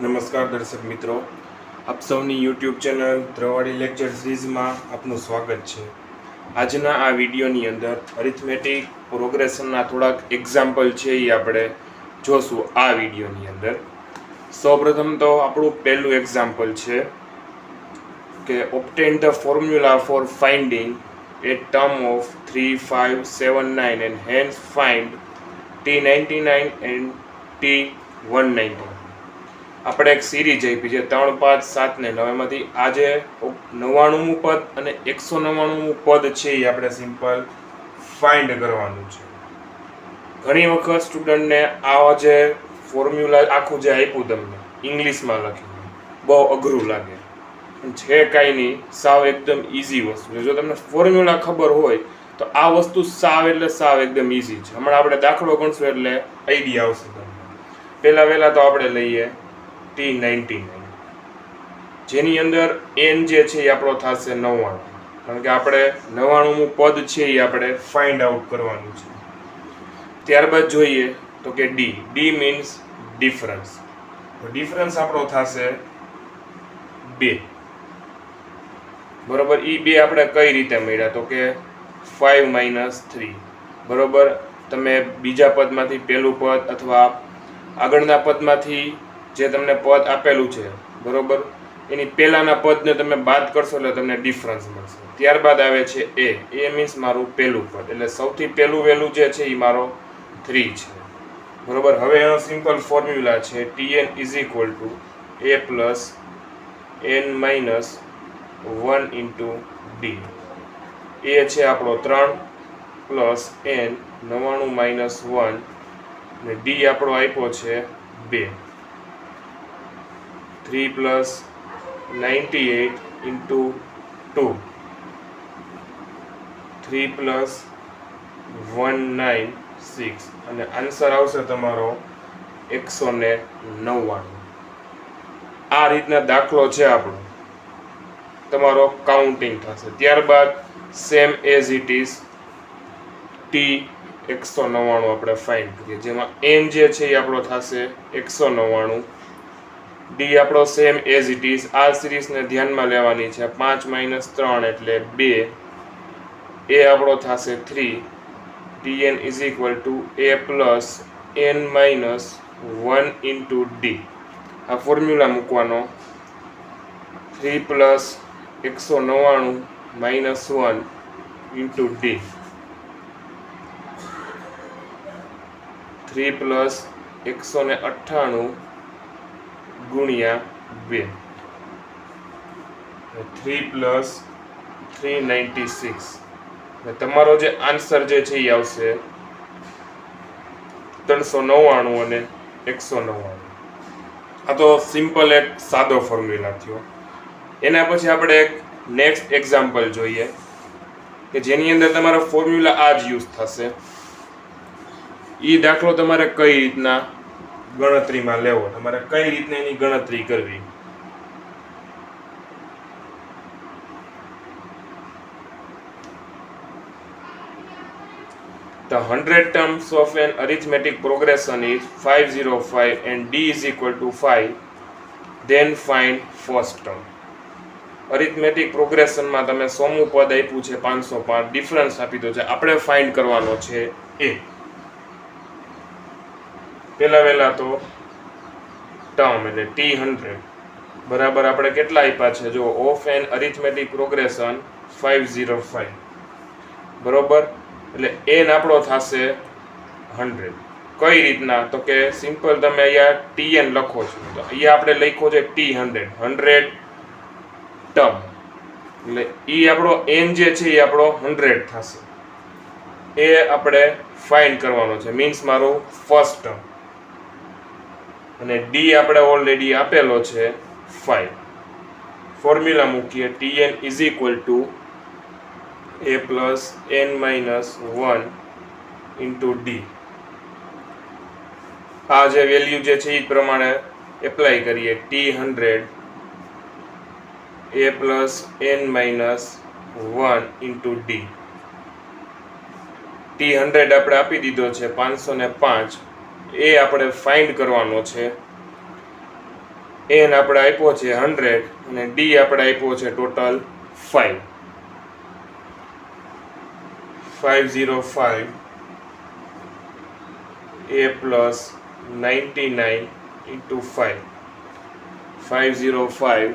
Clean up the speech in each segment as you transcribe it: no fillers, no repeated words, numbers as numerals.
નમસ્કાર દર્શક મિત્રો, આપ સૌની યુટ્યુબ ચેનલ ત્રવાડી લેક્ચર સિરીઝમાં આપનું સ્વાગત છે. આજના આ વિડીયોની અંદર અરિથમેટિક પ્રોગ્રેશનના થોડાક એક્ઝામ્પલ છે એ આપણે જોશું આ વિડીયોની અંદર. સૌપ્રથમ તો આપણું પહેલું એક્ઝામ્પલ છે કે obtain the formula for finding a term of 3, 5, 7, 9 and hence find T99 and T190. આપણે એક સિરીઝ આપી છે 3, 5, 7 ને 9 એમાંથી આજે 99મું પદ અને 199મું પદ છે એ આપણે સિમ્પલ ફાઇન્ડ કરવાનું છે. ઘણી વખત સ્ટુડન્ટને આ જે ફોર્મ્યુલા આખું જે આપ્યું તમને ઇંગ્લિશમાં લખીને બહુ અઘરું લાગે છે. કાંઈ નહીં, સાવ એકદમ ઇઝી વસ્તુ છે. જો તમને ફોર્મ્યુલા ખબર હોય તો આ વસ્તુ સાવ એટલે સાવ એકદમ ઇઝી છે. હમણાં આપણે દાખલો ગણશું એટલે આઈડિયા આવશે તમને. પહેલાં તો આપણે લઈએ T99, જેની અંદર n જે છે એ આપણો થશે 99, કારણ કે આપણે 99મું પદ છે એ આપણે ફાઇન્ડ આઉટ કરવાનું છે. ત્યારબાદ જોઈએ તો કે d મીન્સ ડિફરન્સ. તો ડિફરન્સ આપણો થશે 2. બરોબર. એ 2 આપણે કઈ રીતે મળ્યા તો કે 5 - 3. બરોબર. તમે બીજા પદમાંથી પહેલું પદ અથવા આગળના પદમાંથી જે તમને પદ આપેલું છે બરોબર એની પહેલાના પદને તમે બાદ કરશો એટલે તમને ડિફરન્સ મળશે. ત્યારબાદ આવે છે એ મીન્સ મારું પહેલું પદ, એટલે સૌથી પહેલું વહેલું જે છે એ મારો 3 છે. બરોબર. હવે એનો સિમ્પલ ફોર્મ્યુલા છે Tn = a + n - 1 × d. એ છે આપણો 3 + n 99 - 1 અને d આપણો આપ્યો છે 2. 3 + 98 × 2, 3 + 196 અને આન્સર આવશે તમારો 199. આ રીતના દાખલો છે આપણો, તમારો કાઉન્ટિંગ થશે. ત્યારબાદ same as it is T199 આપણે ફાઇન્ડ કરીએ, જેમાં n જે છે એ આપણો થશે 199, d આપણો સેમ એઝ ઇટ ઇઝ. આ સિરીઝને ધ્યાનમાં લેવાની છે. 5 - 3 એટલે 2, એ આપણો થશે 3. Tn = a + n - 1 × d. આ ફોર્મ્યુલા મૂકવાનો. 3 + 199 - 1 × d, 3 + 198 ગુણ્યા 2, 3 + 396. તમારો જે આન્સર જે છે એ આવશે 399 અને 199. આ તો સિમ્પલ એક સાદો ફોર્મ્યુલા થયો. એના પછી આપણે એક નેક્સ્ટ એક્ઝામ્પલ જોઈએ કે જેની અંદર તમારો ફોર્મ્યુલા આ જ યુઝ થશે. એ દાખલો તમારે કઈ રીતના ગણતરીમાં લેવો, તમારે કઈ રીતના એની ગણતરી કરવી. The 100 terms of an arithmetic progression is 505 and d = 5. Then find first term. અરિથમેટિક પ્રોગ્રેશનમાં તમે 100મું પદ આપ્યું છે 505, ડિફરન્સ આપી દો છે, આપણે ફાઇન્ડ કરવાનો છે એ. પહેલા તો ટર્મ એટલે T100 બરાબર આપણે કેટલા આપ્યા છે જો ઓફ એન અરિથમેટિક પ્રોગ્રેશન 505 બરોબર, એટલે n આપણો થશે 100. કઈ રીતના તો કે સિમ્પલ તમે અહીંયા Tn લખો છો તો અહીંયા આપણે લખ્યો છે T100 ટર્મ, એટલે એ આપણો n જે છે એ આપણો 100 થશે. એ આપણે ફાઇન્ડ કરવાનો છે, મીન્સ મારું ફર્સ્ટ ટર્મ. અને d આપણે ઓલરેડી આપેલો છે 5. ફોર્મ્યુલા મૂકીએ. Tn = a + n - 1 × d. આ જે વેલ્યુ જે છે એ પ્રમાણે એપ્લાય કરીએ. T100 a + n - 1 × d. T100 આપણે આપી દીધો છે 505. એ આપણે ફાઇન્ડ કરવાનો છે. એન આપણે આપ્યો છે 100 અને ડી આપણે આપ્યો છે total 5. 505 a plus 99 into 5. 505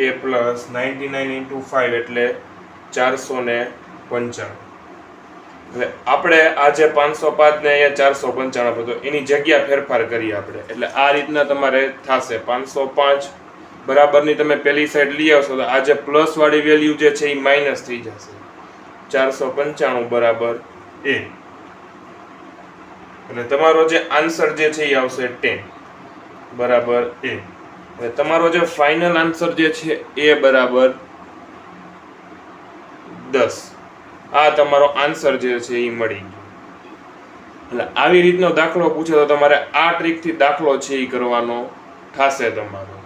a plus 99 into 5 એટલે 495. એટલે આપણે આ જે 505 ને અહીંયા 495 હતો એની જગ્યા ફેરફાર કરીએ આપણે, એટલે આ રીતના તમારે થશે. 505 બરાબરની તમે પેલી સાઈડ લઈ આવશો તો આ જે પ્લસ વાળી વેલ્યુ જે છે એ માઇનસ થઈ જશે. 495 બરાબર a, એટલે તમારો જે આન્સર જે છે એ આવશે 10 બરાબર a. એટલે તમારો જે ફાઇનલ આન્સર જે છે એ બરાબર 10. આ તમારો આન્સર જે છે એ મળી ગયો. એટલે આવી રીતનો દાખલો પૂછે તો તમારે આ ટ્રીકથી દાખલો છે એ કરવાનો થશે તમારો.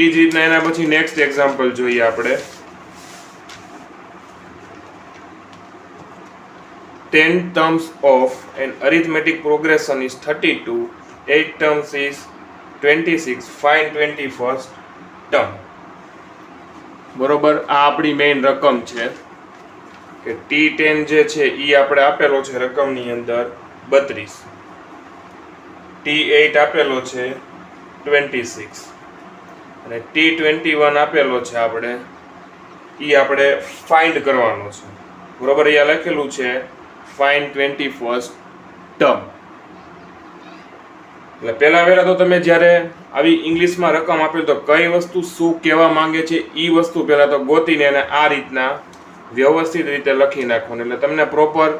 એ જ રીતના એના પછી નેક્સ્ટ એક્ઝામ્પલ જોઈએ આપણે. 10 terms of an arithmetic progression is 32, 8 terms is 26, find 21st term. બરોબર, આ આપણી મેઇન રકમ છે કે T10 જે છે એ આપણે આપેલો છે રકમની અંદર 32, T8 આપેલો છે 26 અને T21 આપેલો છે આપણે ફાઇન્ડ કરવાનો છે. બરોબર, અહીંયા લખેલું છે find 21st term. એટલે પહેલા તો તમે જ્યારે આવી ઇંગ્લિશમાં રકમ આપેલ તો કઈ વસ્તુ શું કહેવા માંગે છે એ વસ્તુ પહેલા તો ગોતીને એને આ રીતના વ્યવસ્થિત રીતે લખી નાખવાનું, એટલે તમને પ્રોપર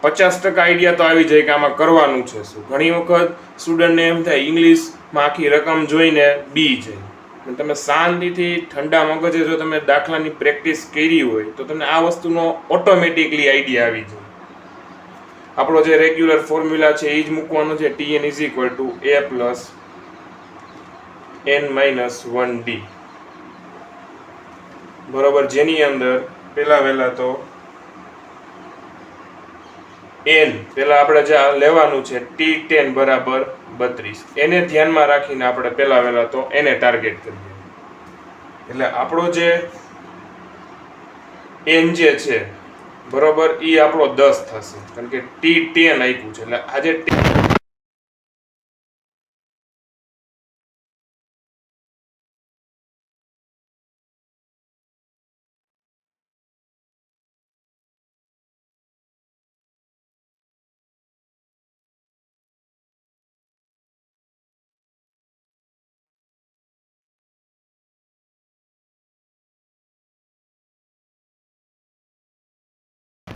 50% આઈડિયા તો આવી જાય કે આમાં કરવાનું છે શું. ઘણી વખત સ્ટુડન્ટને એમ થાય ઇંગ્લિશમાં આખી રકમ જોઈને બી જાય. તમે શાંતિથી ઠંડા મગજે જો તમે દાખલાની પ્રેક્ટિસ કરી હોય તો તમને આ વસ્તુનો ઓટોમેટિકલી આઈડિયા આવી જાય. આપણો જે રેગ્યુલર ફોર્મ્યુલા છે એ જ મૂકવાનો છે. Tn is equal to a plus n minus 1d. બરોબર, જેની અંદર પહેલા તો n પહેલા આપણે જે લેવાનું છે T10 બરાબર 32, એને ધ્યાનમાં રાખીને આપણે પહેલા તો એને ટાર્ગેટ કરીએ. એટલે આપણો જે n જે છે બરોબર એ આપણો 10 થશે, કારણ કે T10 આપ્યું છે. એટલે આજે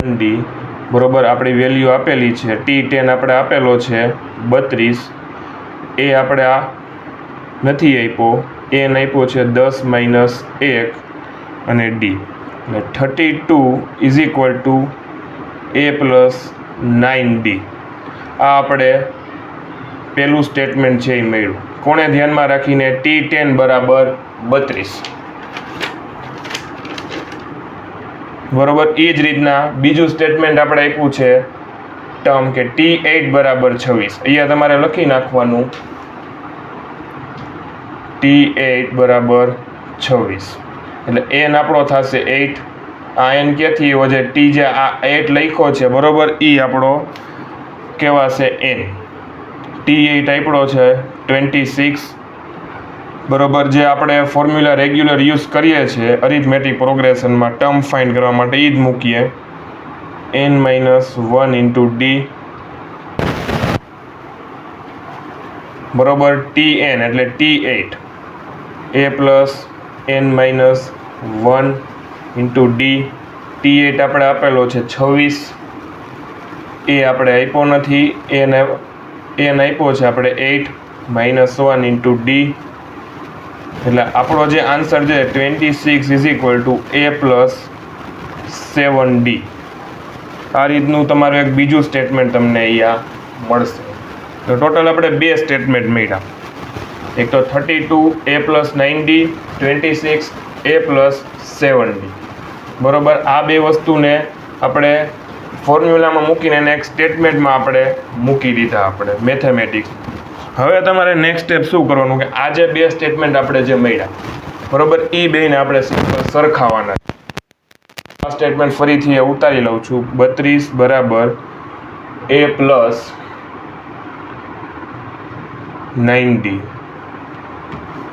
ડી બરોબર આપણી વેલ્યુ આપેલી છે. T10 આપણે આપેલો છે 32, એ આપણે આ નથી આપ્યો, n આપ્યો છે 10 minus 1 અને ડી. એટલે 32 is equal to a plus 9d. આ આપણે પહેલું સ્ટેટમેન્ટ છે એ મળ્યું. કોણે ધ્યાનમાં રાખીને? T10 બરાબર 32. બરોબર, એ જ રીતના બીજું સ્ટેટમેન્ટ આપણે આપ્યું છે ટર્મ કે T8 બરાબર 26. અહીંયા તમારે લખી નાખવાનું T8 બરાબર 26. એટલે n આપણો થશે 8. આ n ક્યાંથી આવ્યો છે? T જે આ 8 લખ્યો છે બરોબર એ આપણો કહેવાશે n. T8 આપ્યો છે 26. બરોબર, જે આપણે ફોર્મ્યુલા રેગ્યુલર યુઝ કરીએ છીએ અરિથમેટિક પ્રોગ્રેશનમાં ટર્મ ફાઇન્ડ કરવા માટે એ જ મૂકીએ. n - 1 into d બરોબર Tn એટલે T8 a plus n - 1 into d. T8 આપણે આપેલો છે 26, એ આપણે આપ્યો નથી, n આપ્યો છે આપણે 8 - 1 into d. એટલે આપણો જે આન્સર છે 26 is equal to a plus 7d. આ રીતનું તમારું એક બીજું સ્ટેટમેન્ટ તમને અહીંયા મળશે. તો ટોટલ આપણે બે સ્ટેટમેન્ટ મળ્યા. એક તો 32 a plus 9d, 26 a plus 7d. બરોબર, આ બે વસ્તુને આપણે ફોર્મ્યુલામાં મૂકીને એને એક સ્ટેટમેન્ટમાં આપણે મૂકી દીધા આપણે મેથેમેટિક્સ. હવે તમારે નેક્સ્ટ સ્ટેપ શું કરવાનું કે આ જે બે સ્ટેટમેન્ટ આપણે જે મળ્યા બરોબર એ બેને આપણે સિમ્પલ સરખાવાના. આ સ્ટેટમેન્ટ ફરીથી ઉતારી લઉં છું. 32 બરાબર a પ્લસ 9d.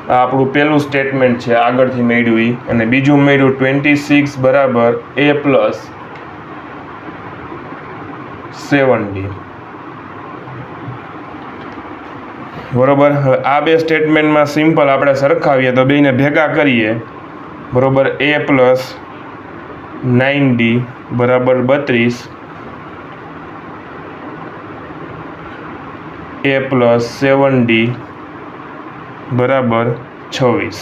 આ આપણું પહેલું સ્ટેટમેન્ટ છે આગળથી મળ્યું એ. અને બીજું મળ્યું 26 બરાબર a પ્લસ 7d. બરોબર. હવે આ બે સ્ટેટમેન્ટમાં સિમ્પલ આપણે સરખાવીએ તો બેને ભેગા કરીએ બરોબર. a પ્લસ 9d બરાબર 32, a પ્લસ 7d બરાબર 26.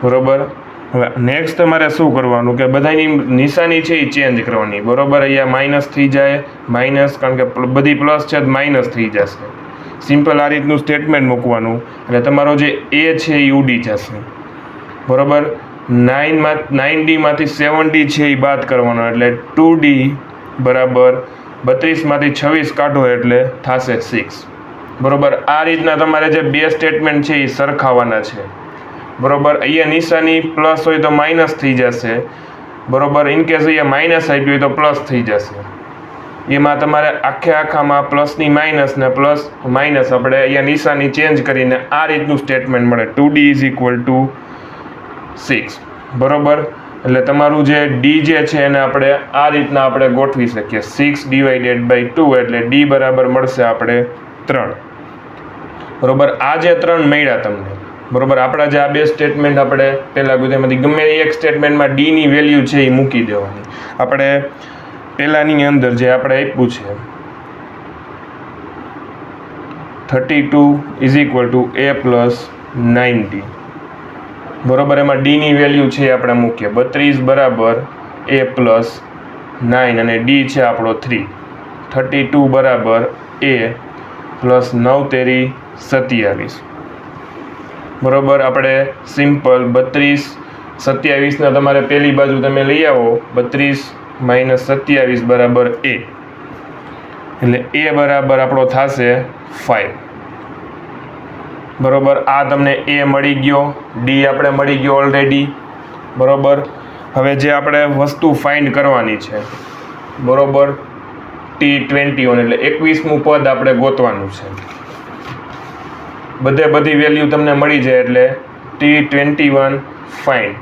બરોબર. હવે નેક્સ્ટ તમારે શું કરવાનું કે બધાની નિશાની છે એ ચેન્જ કરવાની. બરોબર. અહીંયા માઇનસ થઈ જાય, માઇનસ, કારણ કે બધી પ્લસ છે તો માઇનસ થઈ જશે. સિમ્પલ આ રીતનું સ્ટેટમેન્ટ મૂકવાનું એટલે તમારો જે એ છે એ ઉડી જશે. બરોબર. 9d માંથી 7d છે એ બાદ કરવાનો એટલે 2d બરાબર 32 માંથી 26 કાઢો એટલે થશે 6. બરોબર. આ રીતના તમારે જે બે સ્ટેટમેન્ટ છે એ સરખાવાના છે. બરોબર. અહીંયા નિશાની પ્લસ હોય તો માઇનસ થઈ જશે. બરોબર. ઇનકેસ અહીંયા માઇનસ આપ્યું હોય તો પ્લસ થઈ જશે. એમાં તમારે આખામાં પ્લસની માઇનસ ને પ્લસ માઇનસ આપણે અહીંયા નિશાની ચેન્જ કરીને આ રીતનું સ્ટેટમેન્ટ મળે. 2d is equal to 6. બરોબર. એટલે તમારું જે ડી જે છે એને આપણે આ રીતના આપણે ગોઠવી શકીએ. 6 ડિવાઇડેડ બાય 2 એટલે ડી બરાબર મળશે આપણે 3. બરોબર. આ જે 3 મળ્યા તમને. બરોબર. આપણા જે આ બે સ્ટેટમેન્ટ આપણે પહેલાં ગુજરાતીમાંથી ગમે એક સ્ટેટમેન્ટમાં ડીની વેલ્યુ છે એ મૂકી દેવાની. આપણે પહેલાંની અંદર જે આપણે આપ્યું છે 32 is equal to a plus 9d. બરોબર. એમાં ડીની વેલ્યુ છે એ આપણે મૂકીએ. 32 બરાબર a પ્લસ 9 અને ડી છે આપણો 3. 32 બરાબર a પ્લસ 9 તેરી 27. બરોબર. આપણે સિમ્પલ 32 27ને તમારે પહેલી બાજુ તમે લઈ આવો. 32 માઇનસ 27 બરાબર a. એટલે a બરાબર આપણો થશે 5. બરોબર. આ તમને a મળી ગયો, ડી આપણે મળી ગયો ઓલરેડી. બરોબર. હવે જે આપણે વસ્તુ ફાઇન્ડ કરવાની છે બરોબર T21 એટલે 21મું પદ આપણે ગોતવાનું છે. બધી વેલ્યુ તમને મળી જાય એટલે T21 ફાઇન્ડ.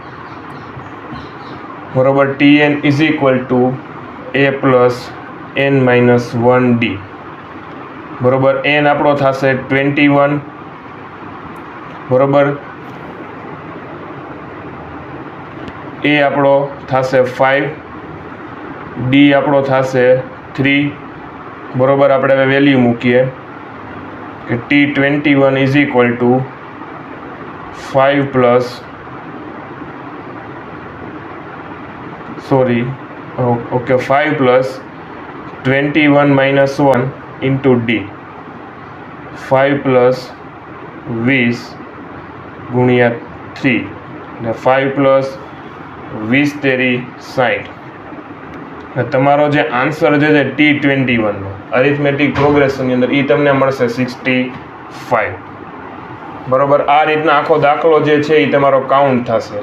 બરોબર. Tn is equal to a plus n minus 1d. બરોબર. n આપણો થશે 21. બરોબર. a આપણો થશે 5, ડી આપણો થશે 3. બરોબર. આપણે હવે વેલ્યુ મૂકીએ કે T21 is equal to 5 plus 5 plus 21 minus 1 into D. 5 plus 20 ગુણ્યા 3 અને 5 પ્લસ 20 તેરી 60. તમારો જે આન્સર જે છે T21 નો અરિથમેટિક પ્રોગ્રેશનની અંદર એ તમને મળશે 65. બરોબર. આ રીતના આખો દાખલો જે છે એ તમારો કાઉન્ટ થશે.